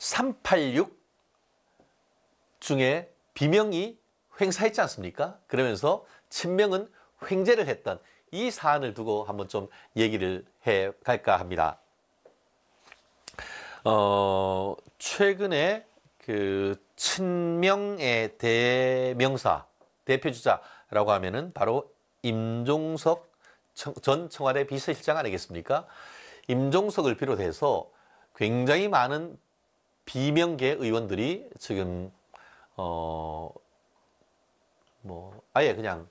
386 중에 비명이 횡사했지 않습니까? 그러면서 친명은 횡재를 했던 이 사안을 두고 한번 좀 얘기를 해 갈까 합니다. 최근에 그 친명의 대명사, 대표주자라고 하면은 바로 임종석 전 청와대 비서실장 아니겠습니까? 임종석을 비롯해서 굉장히 많은 비명계 의원들이 지금 아예 그냥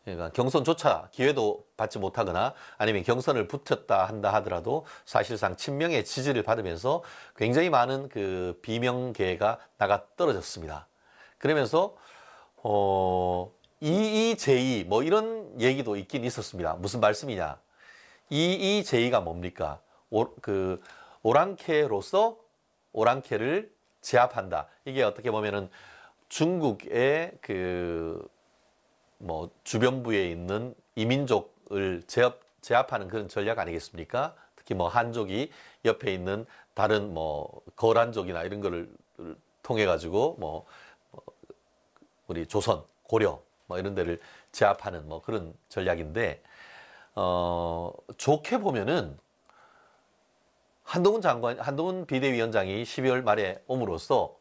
그러니까 경선조차 기회도 받지 못하거나 아니면 경선을 붙였다 한다 하더라도 사실상 친명의 지지를 받으면서 굉장히 많은 그 비명계가 나가 떨어졌습니다. 그러면서 이의제의 뭐 이런 얘기도 있긴 있었습니다. 무슨 말씀이냐? 이의제의가 뭡니까? 오랑캐로서 오랑캐를 제압한다. 이게 어떻게 보면은 중국의 주변부에 있는 이민족을 제압하는 그런 전략 아니겠습니까? 특히 한족이 옆에 있는 다른 거란족이나 이런 거를 통해 가지고 우리 조선, 고려 이런 데를 제압하는 그런 전략인데 좋게 보면은 한동훈 비대위원장이 12월 말에 옴으로써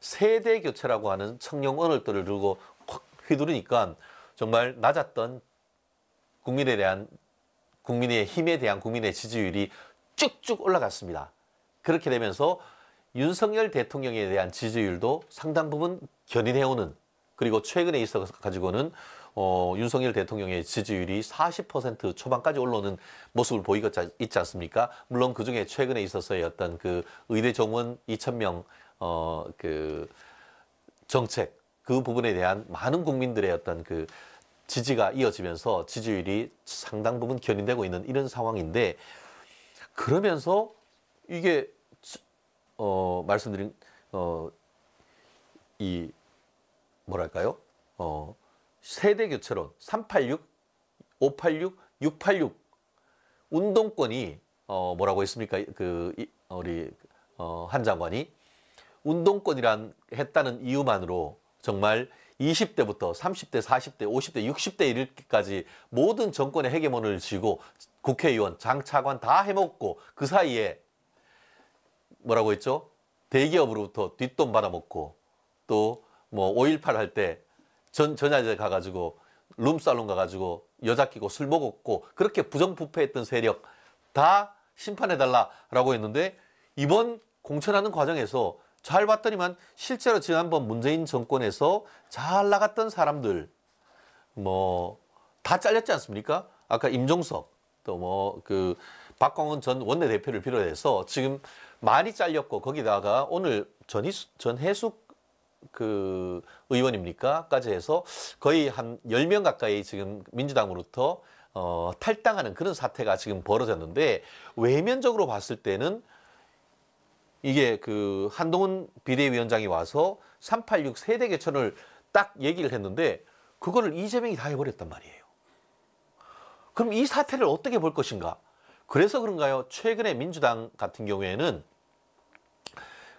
세대 교체라고 하는 청룡 언어들을 들고 확 휘두르니까 정말 낮았던 국민의 힘에 대한 국민의 지지율이 쭉쭉 올라갔습니다. 그렇게 되면서 윤석열 대통령에 대한 지지율도 상당 부분 견인해오는, 그리고 최근에 있어 가지고는 윤석열 대통령의 지지율이 40% 초반까지 올라오는 모습을 보이고 있지 않습니까? 물론 그 중에 최근에 있어서의 어떤 그 의대 정원 2,000명 그 정책, 그 부분에 대한 많은 국민들의 어떤 그 지지가 이어지면서 지지율이 상당 부분 견인되고 있는 이런 상황인데, 그러면서 이게 말씀드린 이 뭐랄까요? 세대 교체론 386, 586, 686 운동권이 뭐라고 했습니까? 우리 한 장관이 운동권이란 했다는 이유만으로 정말 20대부터 30대, 40대, 50대, 60대 이르기까지 모든 정권의 헤게몬을 쥐고 국회의원, 장차관 다 해먹고 그 사이에 뭐라고 했죠? 대기업으로부터 뒷돈 받아먹고 또 5.18 할 때 전야제 가가지고 룸살롱 가가지고 여자 끼고 술 먹었고 그렇게 부정부패했던 세력 다 심판해달라라고 했는데, 이번 공천하는 과정에서 잘 봤더니만 실제로 지난번 문재인 정권에서 잘 나갔던 사람들 다 잘렸지 않습니까? 아까 임종석 또 박광원 전 원내대표를 비롯해서 지금 많이 잘렸고, 거기다가 오늘 전해숙 의원입니까?까지 해서 거의 한 10명 가까이 지금 민주당으로부터 탈당하는 그런 사태가 지금 벌어졌는데, 외면적으로 봤을 때는 이게 한동훈 비대위원장이 와서 386 세대 개천을 딱 얘기를 했는데 그거를 이재명이 다 해버렸단 말이에요. 그럼 이 사태를 어떻게 볼 것인가? 그래서 그런가요? 최근에 민주당 같은 경우에는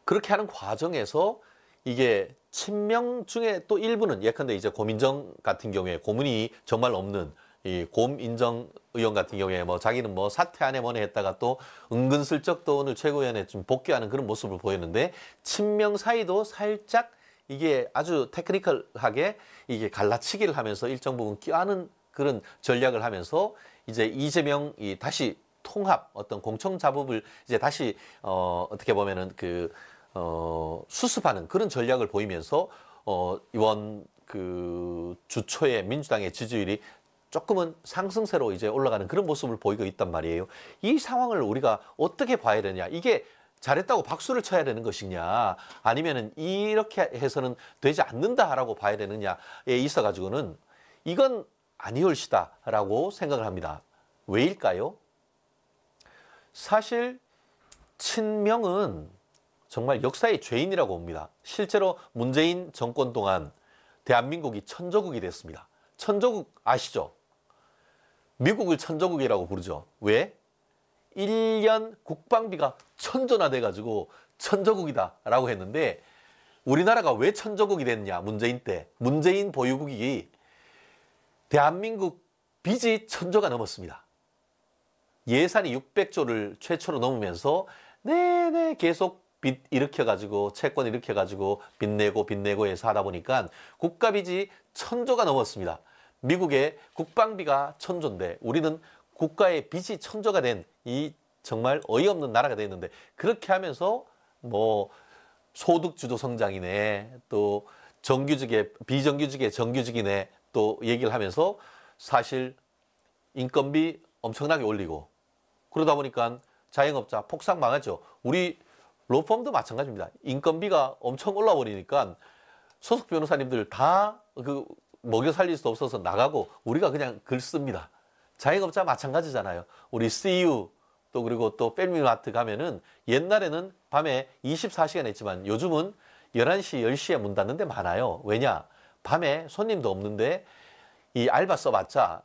그렇게 하는 과정에서 이게 친명 중에 또 일부는, 예컨대 이제 고민정 같은 경우에 고문이 정말 없는 이 곰인정 의원 같은 경우에 자기는 사퇴 안에 뭐네 했다가 또 은근슬쩍 또 오늘 최고위원회 좀 복귀하는 그런 모습을 보였는데, 친명 사이도 살짝 이게 아주 테크니컬하게 이게 갈라치기를 하면서 일정 부분 껴안은 그런 전략을 하면서 이제 이재명이 다시 통합, 어떤 공청 작업을 이제 다시 어떻게 보면은 수습하는 그런 전략을 보이면서 이번 주초에 민주당의 지지율이 조금은 상승세로 이제 올라가는 그런 모습을 보이고 있단 말이에요. 이 상황을 우리가 어떻게 봐야 되냐? 이게 잘했다고 박수를 쳐야 되는 것이냐? 아니면은 이렇게 해서는 되지 않는다라고 봐야 되느냐에 있어가지고는 이건 아니올시다라고 생각을 합니다. 왜일까요? 사실 친명은 정말 역사의 죄인이라고 봅니다. 실제로 문재인 정권 동안 대한민국이 천조국이 됐습니다. 천조국 아시죠? 미국을 천조국이라고 부르죠. 왜? 1년 국방비가 천조나 돼가지고 천조국이다라고 했는데 우리나라가 왜 천조국이 됐냐? 문재인 때. 문재인 보유국이 대한민국 빚이 천조가 넘었습니다. 예산이 600조를 최초로 넘으면서 내내 계속 빚 일으켜가지고 채권 일으켜가지고 빚내고 해서 하다 보니까 국가빚이 천조가 넘었습니다. 미국의 국방비가 천조인데 우리는 국가의 빚이 천조가 된 이 정말 어이없는 나라가 되었는데 그렇게 하면서 뭐 소득주도 성장이네 또 정규직의 비정규직의 정규직이네 또 얘기를 하면서 사실 인건비 엄청나게 올리고 그러다 보니까 자영업자 폭삭 망하죠. 우리 로펌도 마찬가지입니다. 인건비가 엄청 올라 버리니까 소속 변호사님들 다 그 먹여 살릴 수 없어서 나가고 우리가 그냥 글 씁니다. 자영업자 마찬가지잖아요. 우리 CU 또 그리고 또 패밀리마트 가면은 옛날에는 밤에 24시간 했지만 요즘은 11시, 10시에 문 닫는 데 많아요. 왜냐? 밤에 손님도 없는데 이 알바 써봤자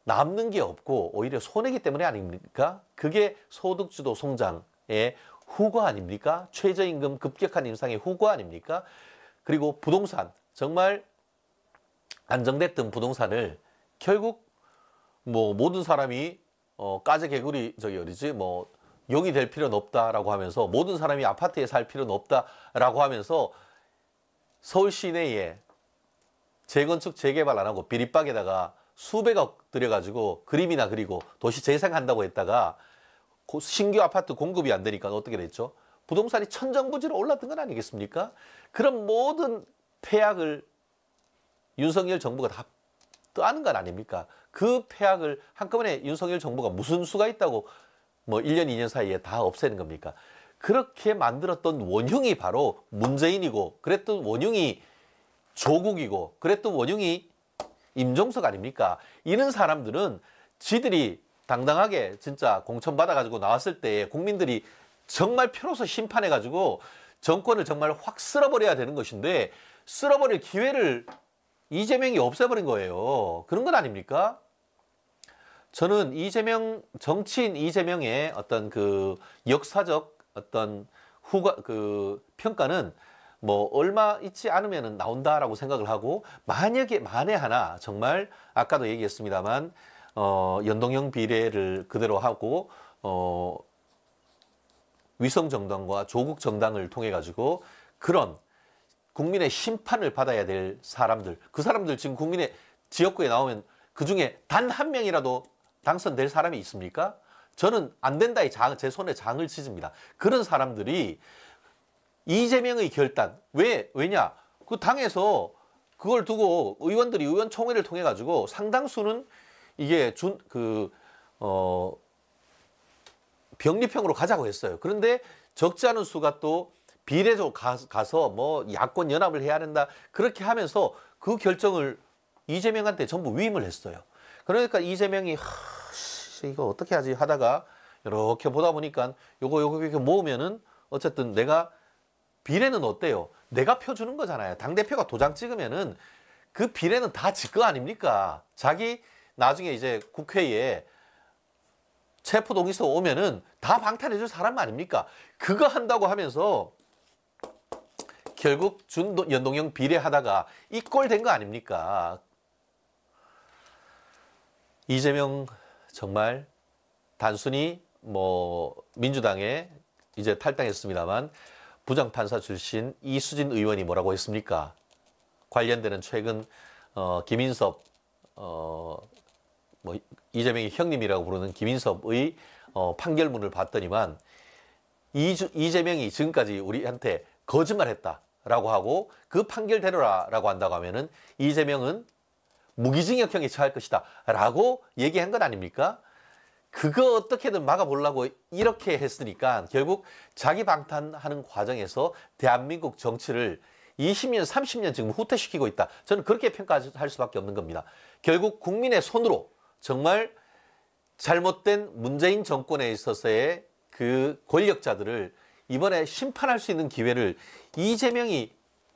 남는 게 없고 오히려 손해기 때문에 아닙니까? 그게 소득주도 성장의 후과 아닙니까? 최저임금 급격한 인상의 후과 아닙니까? 그리고 부동산, 정말 안정됐던 부동산을 결국 뭐 모든 사람이 까제 개구리 저기 어디지 뭐 용이 될 필요는 없다라고 하면서 모든 사람이 아파트에 살 필요는 없다라고 하면서 서울 시내에 재건축 재개발 안 하고 비립박에다가 수백억 들여가지고 그림이나 그리고 도시 재생한다고 했다가 신규 아파트 공급이 안 되니까 어떻게 됐죠? 부동산이 천정부지로 올랐던 건 아니겠습니까? 그런 모든 폐악을 윤석열 정부가 다 떠안은 건 아닙니까? 그 폐악을 한꺼번에 윤석열 정부가 무슨 수가 있다고 뭐 1년, 2년 사이에 다 없애는 겁니까? 그렇게 만들었던 원흉이 바로 문재인이고 그랬던 원흉이 조국이고 그랬던 원흉이 임종석 아닙니까? 이런 사람들은 지들이 당당하게 진짜 공천 받아가지고 나왔을 때 국민들이 정말 표로서 심판해가지고 정권을 정말 확 쓸어버려야 되는 것인데 쓸어버릴 기회를 이재명이 없애버린 거예요. 그런 건 아닙니까? 저는 이재명, 정치인 이재명의 어떤 그 역사적 어떤 그 평가는 뭐 얼마 있지 않으면 나온다라고 생각을 하고 만약에 만에 하나 정말 아까도 얘기했습니다만 연동형 비례를 그대로 하고 위성 정당과 조국 정당을 통해 가지고 그런 국민의 심판을 받아야 될 사람들, 그 사람들 지금 국민의 지역구에 나오면 그 중에 단 한 명이라도 당선될 사람이 있습니까? 저는 안 된다의 제 손에 장을 치집니다. 그런 사람들이 이재명의 결단, 왜냐? 그 당에서 그걸 두고 의원들이 의원총회를 통해 가지고 상당수는 이게 병립형으로 가자고 했어요. 그런데 적지 않은 수가 또 비례적으로 가서 뭐 야권 연합을 해야 된다 그렇게 하면서 그 결정을 이재명한테 전부 위임을 했어요. 그러니까 이재명이 이거 어떻게 하지 하다가 이렇게 보다 보니까 요거 이렇게 모으면은 어쨌든 내가 비례는 어때요? 내가 표 주는 거잖아요. 당대표가 도장 찍으면은 그 비례는 다 지 거 아닙니까? 자기 나중에 이제 국회에 체포동의서 오면은 다 방탄해줄 사람 아닙니까? 그거 한다고 하면서 결국 연동형 비례하다가 이 꼴 된 거 아닙니까? 이재명 정말 단순히 뭐 민주당에 이제 탈당했습니다만 부장판사 출신 이수진 의원이 뭐라고 했습니까? 관련되는 최근 김인섭 뭐 이재명이 형님이라고 부르는 김인섭의 판결문을 봤더니만 이재명이 지금까지 우리한테 거짓말했다라고 하고 그 판결대로라고 한다고 하면은 이재명은 무기징역형에 처할 것이다 라고 얘기한 건 아닙니까? 그거 어떻게든 막아보려고 이렇게 했으니까 결국 자기 방탄하는 과정에서 대한민국 정치를 20년, 30년 지금 후퇴시키고 있다. 저는 그렇게 평가할 수밖에 없는 겁니다. 결국 국민의 손으로 정말 잘못된 문재인 정권에 있어서의 그 권력자들을 이번에 심판할 수 있는 기회를 이재명이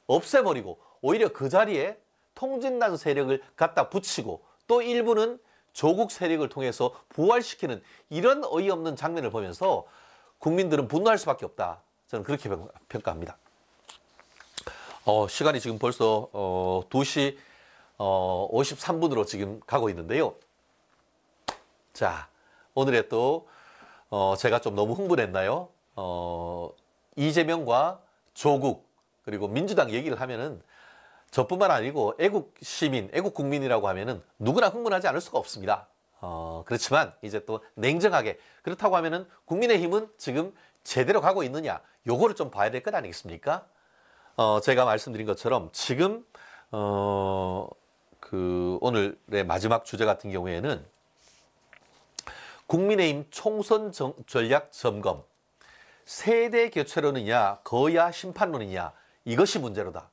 없애버리고 오히려 그 자리에 통진당 세력을 갖다 붙이고 또 일부는 조국 세력을 통해서 부활시키는 이런 어이없는 장면을 보면서 국민들은 분노할 수밖에 없다. 저는 그렇게 평가합니다. 시간이 지금 벌써 2시 53분으로 지금 가고 있는데요. 자, 오늘의 또 제가 좀 너무 흥분했나요? 이재명과 조국 그리고 민주당 얘기를 하면은 저뿐만 아니고 애국 시민, 애국 국민이라고 하면은 누구나 흥분하지 않을 수가 없습니다. 그렇지만 이제 또 냉정하게 그렇다고 하면은 국민의힘은 지금 제대로 가고 있느냐 요거를 좀 봐야 될 것 아니겠습니까? 제가 말씀드린 것처럼 지금 오늘의 마지막 주제 같은 경우에는 국민의힘 총선 전략 점검 세대 교체론이냐 거야 심판론이냐 이것이 문제로다.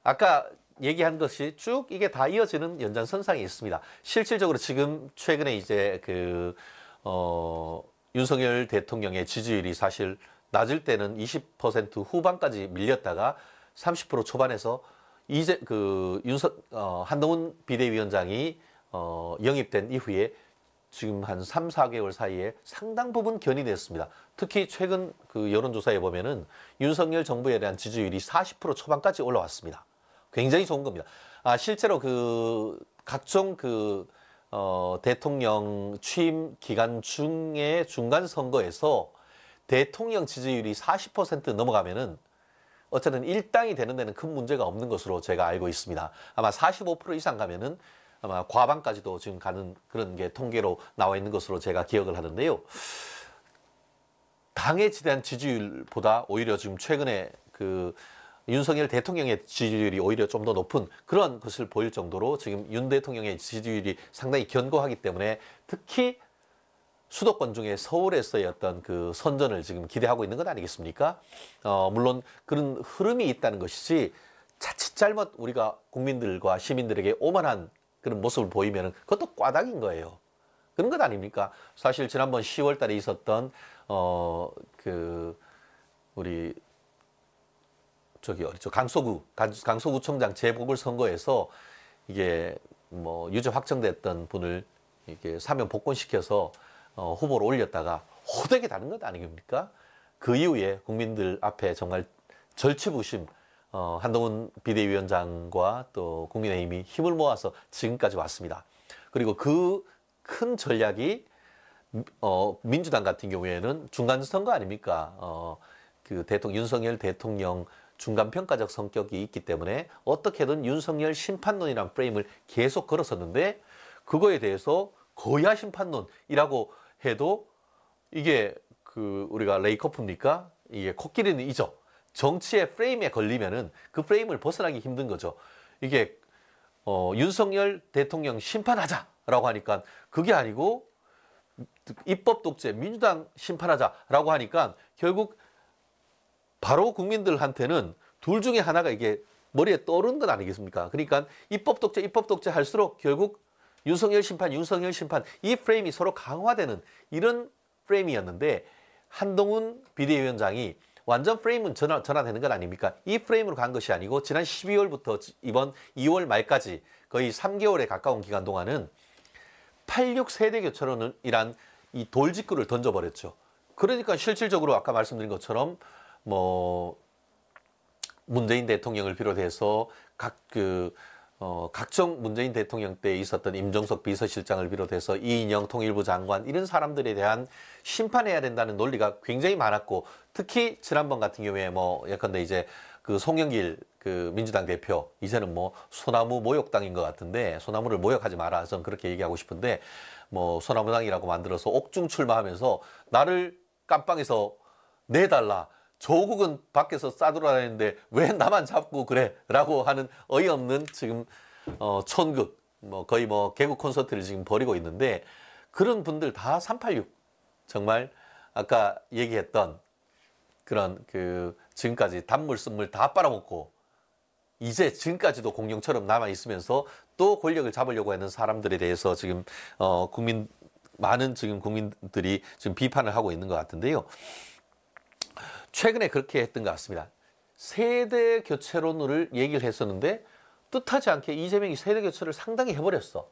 아까 얘기한 것이 쭉 이게 다 이어지는 연장선상에 있습니다. 실질적으로 지금 최근에 이제 윤석열 대통령의 지지율이 사실 낮을 때는 20% 후반까지 밀렸다가 30% 초반에서 이제 한동훈 비대위원장이 영입된 이후에 지금 한 3, 4개월 사이에 상당 부분 견인했습니다. 특히 최근 여론조사에 보면은 윤석열 정부에 대한 지지율이 40% 초반까지 올라왔습니다. 굉장히 좋은 겁니다. 실제로 각종 대통령 취임 기간 중에 중간 선거에서 대통령 지지율이 40% 넘어가면은 어쨌든 일당이 되는 데는 큰 문제가 없는 것으로 제가 알고 있습니다. 아마 45% 이상 가면은 아마 과반까지도 지금 가는 그런 게 통계로 나와 있는 것으로 제가 기억을 하는데요. 당에 대한 지지율보다 오히려 지금 최근에 윤석열 대통령의 지지율이 오히려 좀 더 높은 그런 것을 보일 정도로 지금 윤 대통령의 지지율이 상당히 견고하기 때문에 특히 수도권 중에 서울에서의 어떤 선전을 지금 기대하고 있는 것 아니겠습니까? 물론 그런 흐름이 있다는 것이지 자칫 잘못 우리가 국민들과 시민들에게 오만한 그런 모습을 보이면 그것도 꽈닥인 거예요. 그런 것 아닙니까? 사실 지난번 10월 달에 있었던 우리 강서구청장 재보궐선거에서 이게 유죄 확정됐던 분을 이렇게 사면 복권시켜서 후보로 올렸다가 호되게 다른 것 아닙니까? 그 이후에 국민들 앞에 정말 절치부심 한동훈 비대위원장과 또 국민의힘이 힘을 모아서 지금까지 왔습니다. 그리고 그 큰 전략이 민주당 같은 경우에는 중간선거 아닙니까? 윤석열 대통령 중간평가적 성격이 있기 때문에 어떻게든 윤석열 심판론이라는 프레임을 계속 걸었었는데 그거에 대해서 거야 심판론이라고 해도 이게 우리가 레이커프입니까? 이게 코끼리는 이죠. 정치의 프레임에 걸리면은 그 프레임을 벗어나기 힘든 거죠. 이게 윤석열 대통령 심판하자라고 하니까 그게 아니고 입법 독재 민주당 심판하자라고 하니까 결국 바로 국민들한테는 둘 중에 하나가 이게 머리에 떠오르는 것 아니겠습니까? 그러니까 입법 독재 할수록 결국 윤석열 심판 이 프레임이 서로 강화되는 이런 프레임이었는데 한동훈 비대위원장이 완전 프레임은 전환되는 것 아닙니까? 이 프레임으로 간 것이 아니고 지난 12월부터 이번 2월 말까지 거의 3개월에 가까운 기간 동안은 86 세대 교체론이란 이 돌직구를 던져버렸죠. 그러니까 실질적으로 아까 말씀드린 것처럼 문재인 대통령을 비롯해서 각종 문재인 대통령 때 있었던 임종석 비서실장을 비롯해서 이인영 통일부 장관 이런 사람들에 대한 심판해야 된다는 논리가 굉장히 많았고 특히 지난번 같은 경우에 예컨대 이제 송영길 민주당 대표 이제는 소나무 모욕당인 것 같은데 소나무를 모욕하지 마라 저는 그렇게 얘기하고 싶은데 소나무당이라고 만들어서 옥중 출마하면서 나를 깜빵에서 내달라 조국은 밖에서 싸돌아다니는데 왜 나만 잡고 그래? 라고 하는 어이없는 지금 촌극 거의 개국 콘서트를 지금 벌이고 있는데 그런 분들 다 386 정말 아까 얘기했던 그런 지금까지 단물 쓴물 다 빨아먹고 이제 지금까지도 공룡처럼 남아 있으면서 또 권력을 잡으려고 하는 사람들에 대해서 지금 많은 지금 국민들이 지금 비판을 하고 있는 것 같은데요. 최근에 그렇게 했던 것 같습니다. 세대 교체론을 얘기를 했었는데 뜻하지 않게 이재명이 세대 교체를 상당히 해버렸어.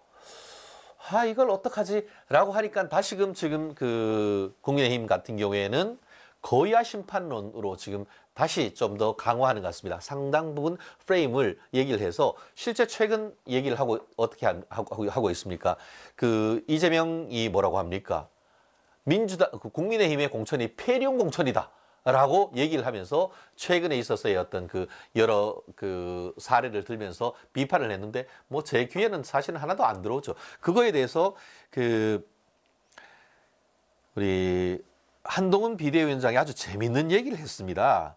아, 이걸 어떡하지? 라고 하니까 다시금 지금 그 국민의힘 같은 경우에는 거의와 심판론으로 지금 다시 좀 더 강화하는 것 같습니다. 상당 부분 프레임을 얘기를 해서 실제 최근 얘기를 하고 어떻게 하고 있습니까? 그 이재명이 뭐라고 합니까? 국민의힘의 공천이 폐륜 공천이다. 라고 얘기를 하면서 최근에 있었어요. 어떤 그 여러 그 사례를 들면서 비판을 했는데 뭐 제 귀에는 사실은 하나도 안 들어오죠. 그거에 대해서 그 우리 한동훈 비대위원장이 아주 재밌는 얘기를 했습니다.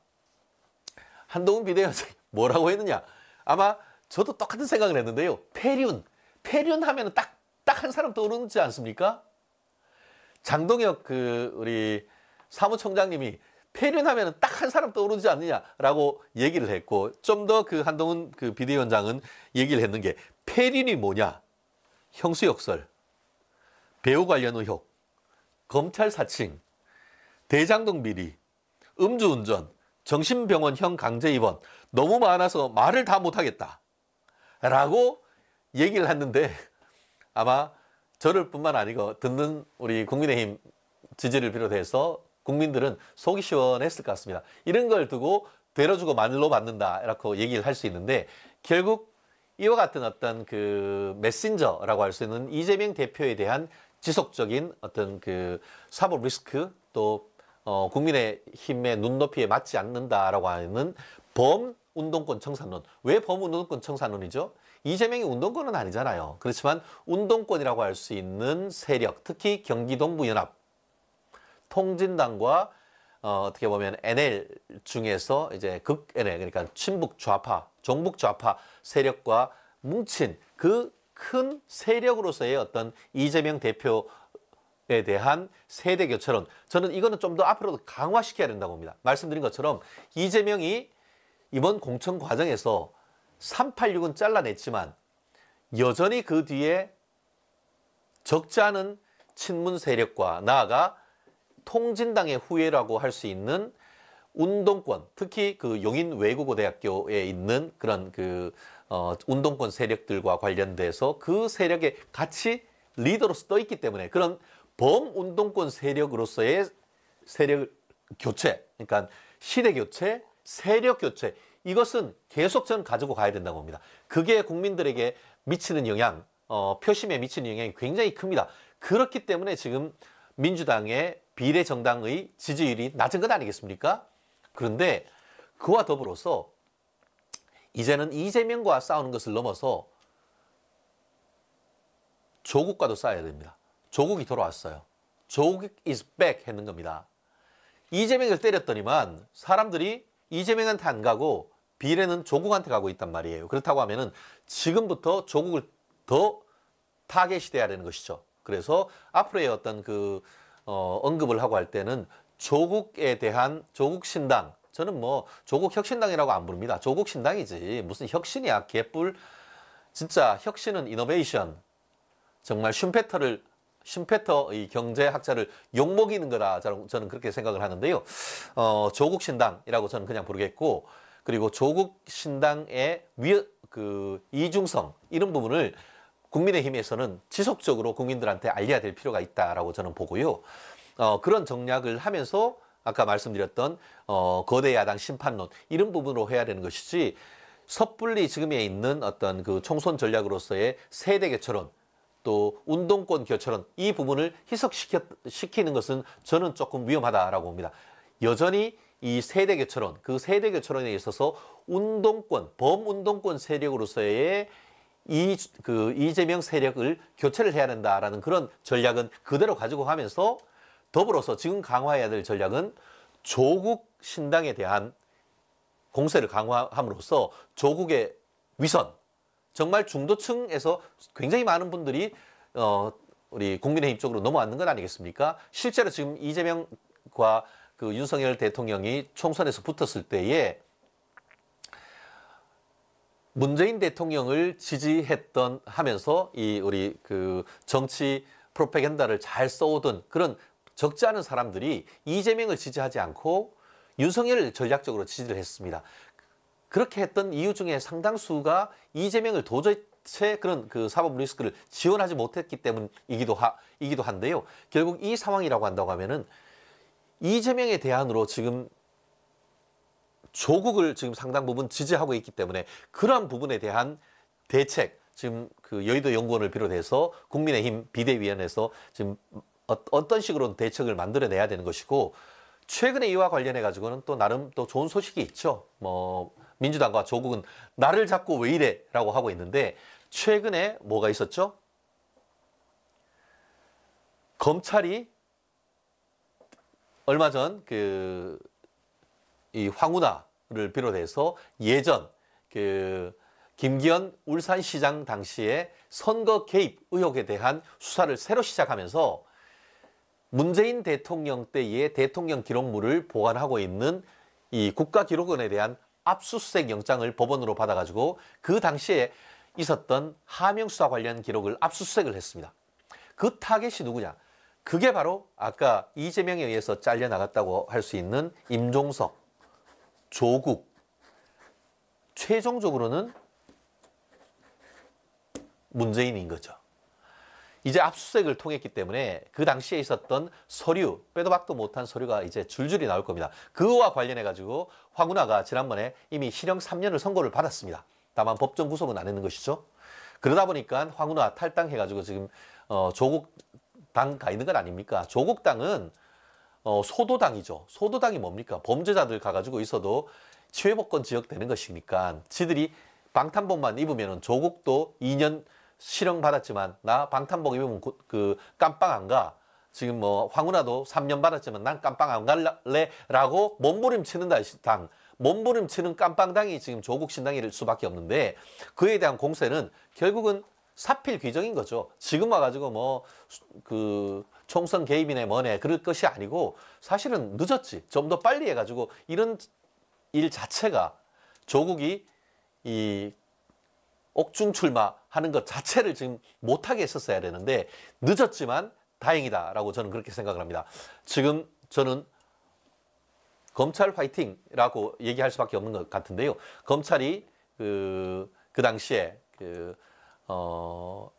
한동훈 비대위원장이 뭐라고 했느냐? 아마 저도 똑같은 생각을 했는데요. 폐륜 하면은 딱 한 사람 떠오르지 않습니까? 장동혁 그 우리 사무총장님이 폐륜하면 딱 한 사람 떠오르지 않느냐라고 얘기를 했고, 좀 더 그 한동훈 그 비대위원장은 얘기를 했는 게 폐륜이 뭐냐? 형수욕설, 배우 관련 의혹, 검찰 사칭, 대장동 비리, 음주운전, 정신병원형 강제 입원 너무 많아서 말을 다 못하겠다 라고 얘기를 했는데, 아마 저를 뿐만 아니고 듣는 우리 국민의힘 지지를 비롯해서 국민들은 속이 시원했을 것 같습니다. 이런 걸 두고 되려주고 말로 받는다라고 얘기를 할 수 있는데, 결국 이와 같은 어떤 그 메신저라고 할 수 있는 이재명 대표에 대한 지속적인 어떤 그 사법 리스크, 또 국민의힘의 눈높이에 맞지 않는다라고 하는 범운동권 청산론. 왜 범운동권 청산론이죠? 이재명이 운동권은 아니잖아요. 그렇지만 운동권이라고 할 수 있는 세력, 특히 경기동부연합, 통진당과 어떻게 보면 NL 중에서 이제 극 NL, 그러니까 친북 좌파, 종북 좌파 세력과 뭉친 그 큰 세력으로서의 어떤 이재명 대표에 대한 세대 교체론, 저는 이거는 좀 더 앞으로도 강화시켜야 된다고 봅니다. 말씀드린 것처럼 이재명이 이번 공천 과정에서 386은 잘라냈지만 여전히 그 뒤에 적지 않은 친문 세력과 나아가 통진당의 후예라고 할 수 있는 운동권, 특히 그 용인 외국어대학교에 있는 그런 그 운동권 세력들과 관련돼서 그 세력에 같이 리더로서 떠 있기 때문에 그런 범운동권 세력으로서의 세력 교체, 그러니까 시대 교체, 세력 교체, 이것은 계속 저는 가지고 가야 된다고 봅니다. 그게 국민들에게 미치는 영향, 표심에 미치는 영향이 굉장히 큽니다. 그렇기 때문에 지금 민주당의 비례정당의 지지율이 낮은 것 아니겠습니까? 그런데 그와 더불어서 이제는 이재명과 싸우는 것을 넘어서 조국과도 싸워야 됩니다. 조국이 돌아왔어요. 조국 is back 했는 겁니다. 이재명을 때렸더니만 사람들이 이재명한테 안 가고 비례는 조국한테 가고 있단 말이에요. 그렇다고 하면은 지금부터 조국을 더 타겟이 돼야 되는 것이죠. 그래서 앞으로의 어떤 그 언급을 하고 할 때는 조국에 대한 조국신당, 저는 뭐 조국혁신당이라고 안 부릅니다. 조국신당이지 무슨 혁신이야, 개뿔. 진짜 혁신은 이노베이션. 정말 슈페터 이 경제학자를 욕먹이는 거다, 저는 그렇게 생각을 하는데요. 조국신당이라고 저는 그냥 부르겠고, 그리고 조국신당의 이중성, 이런 부분을 국민의힘에서는 지속적으로 국민들한테 알려야 될 필요가 있다라고 저는 보고요. 그런 정략을 하면서 아까 말씀드렸던 거대 야당 심판론, 이런 부분으로 해야 되는 것이지, 섣불리 지금에 있는 어떤 그 총선 전략으로서의 세대 교체론, 또 운동권 교체론, 이 부분을 희석시키는 것은 저는 조금 위험하다라고 봅니다. 여전히 이 세대 교체론, 그 세대 교체론에 있어서 운동권, 범운동권 세력으로서의 이재명 세력을 교체를 해야 된다라는 그런 전략은 그대로 가지고 가면서, 더불어서 지금 강화해야 될 전략은 조국 신당에 대한 공세를 강화함으로써 조국의 위선, 정말 중도층에서 굉장히 많은 분들이 우리 국민의힘 쪽으로 넘어왔는 건 아니겠습니까? 실제로 지금 이재명과 그 윤석열 대통령이 총선에서 붙었을 때에 문재인 대통령을 지지했던 하면서 이 우리 그 정치 프로파간다를 잘 써오던 그런 적지 않은 사람들이 이재명을 지지하지 않고 윤석열을 전략적으로 지지를 했습니다. 그렇게 했던 이유 중에 상당수가 이재명을 도저히 자체 그런 그 사법 리스크를 지원하지 못했기 때문이기도 한데요. 결국 이 상황이라고 한다고 하면은 이재명의 대안으로 지금 조국을 지금 상당 부분 지지하고 있기 때문에 그러한 부분에 대한 대책, 지금 그 여의도 연구원을 비롯해서 국민의힘 비대위원회에서 지금 어떤 식으로 대책을 만들어내야 되는 것이고, 최근에 이와 관련해 가지고는 또 나름 또 좋은 소식이 있죠. 뭐 민주당과 조국은 나를 잡고 왜 이래라고 하고 있는데, 최근에 뭐가 있었죠? 검찰이 얼마 전 이 황운하를 비롯해서 예전 김기현 울산시장 당시에 선거 개입 의혹에 대한 수사를 새로 시작하면서 문재인 대통령 때의 대통령 기록물을 보관하고 있는 이 국가기록원에 대한 압수수색 영장을 법원으로 받아가지고 그 당시에 있었던 하명 수사 관련 기록을 압수수색을 했습니다. 그 타겟이 누구냐? 그게 바로 아까 이재명에 의해서 잘려나갔다고 할 수 있는 임종석, 조국, 최종적으로는 문재인인 거죠. 이제 압수수색을 통했기 때문에 그 당시에 있었던 서류, 빼도 박도 못한 서류가 이제 줄줄이 나올 겁니다. 그와 관련해 가지고 황운하가 지난번에 이미 실형 3년을 선고를 받았습니다. 다만 법정 구속은 안 했는 것이죠. 그러다 보니까 황운하 탈당해 가지고 지금 조국당 가 있는 건 아닙니까? 조국당은 소도당이죠. 소도당이 뭡니까? 범죄자들 가가지고 있어도 치외복권 지역 되는 것이니까 지들이 방탄복만 입으면 조국도 2년 실형 받았지만 나 방탄복 입으면 그 깜빵 안 가. 지금 뭐 황운하도 3년 받았지만 난 깜빵 안 갈래 라고 몸부림치는 당, 몸부림치는 깜빵당이 지금 조국 신당일 수밖에 없는데, 그에 대한 공세는 결국은 사필 규정인 거죠. 지금 와가지고 뭐 총선 개입이네 뭐네 그럴 것이 아니고, 사실은 늦었지. 좀 더 빨리 해가지고 이런 일 자체가 조국이 이 옥중 출마하는 것 자체를 지금 못하게 했었어야 되는데 늦었지만 다행이다라고 저는 그렇게 생각을 합니다. 지금 저는 검찰 화이팅이라고 얘기할 수밖에 없는 것 같은데요. 검찰이 그 당시에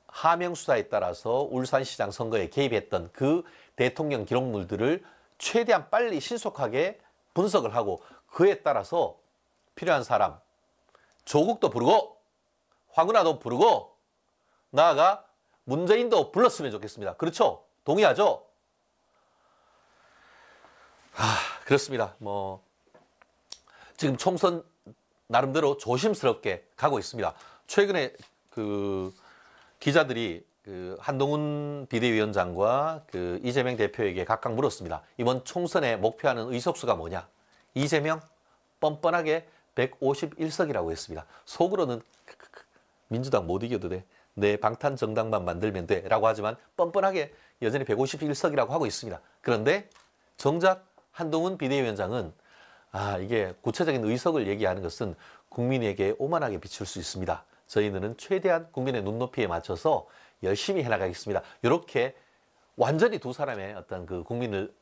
하명 수사에 따라서 울산시장 선거에 개입했던 그 대통령 기록물들을 최대한 빨리 신속하게 분석을 하고, 그에 따라서 필요한 사람 조국도 부르고 황운하도 부르고 나아가 문재인도 불렀으면 좋겠습니다. 그렇죠? 동의하죠? 그렇습니다. 뭐 지금 총선 나름대로 조심스럽게 가고 있습니다. 최근에 기자들이 한동훈 비대위원장과 이재명 대표에게 각각 물었습니다. 이번 총선에 목표하는 의석수가 뭐냐? 이재명 뻔뻔하게 151석이라고 했습니다. 속으로는 민주당 못 이겨도 돼. 내 방탄 정당만 만들면 돼. 라고 하지만 뻔뻔하게 여전히 151석이라고 하고 있습니다. 그런데 정작 한동훈 비대위원장은 이게 구체적인 의석을 얘기하는 것은 국민에게 오만하게 비칠 수 있습니다. 저희는 최대한 국민의 눈높이에 맞춰서 열심히 해나가겠습니다. 이렇게 완전히 두 사람의 어떤 국민을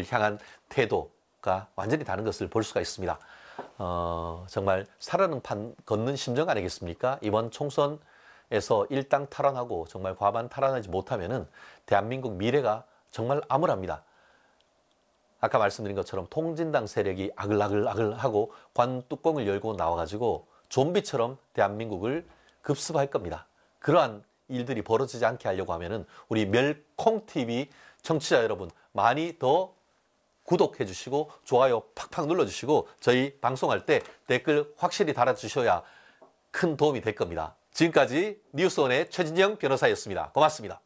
향한 태도가 완전히 다른 것을 볼 수가 있습니다. 정말 살아는 판 걷는 심정 아니겠습니까? 이번 총선에서 일당 탈환하고 정말 과반 탈환하지 못하면은 대한민국 미래가 정말 암울합니다. 아까 말씀드린 것처럼 통진당 세력이 아글아글하고 관 뚜껑을 열고 나와가지고 좀비처럼 대한민국을 급습할 겁니다. 그러한 일들이 벌어지지 않게 하려고 하면은 우리 멸콩TV 청취자 여러분 많이 더 구독해 주시고 좋아요 팍팍 눌러주시고 저희 방송할 때 댓글 확실히 달아주셔야 큰 도움이 될 겁니다. 지금까지 뉴스원의 최진영 변호사였습니다. 고맙습니다.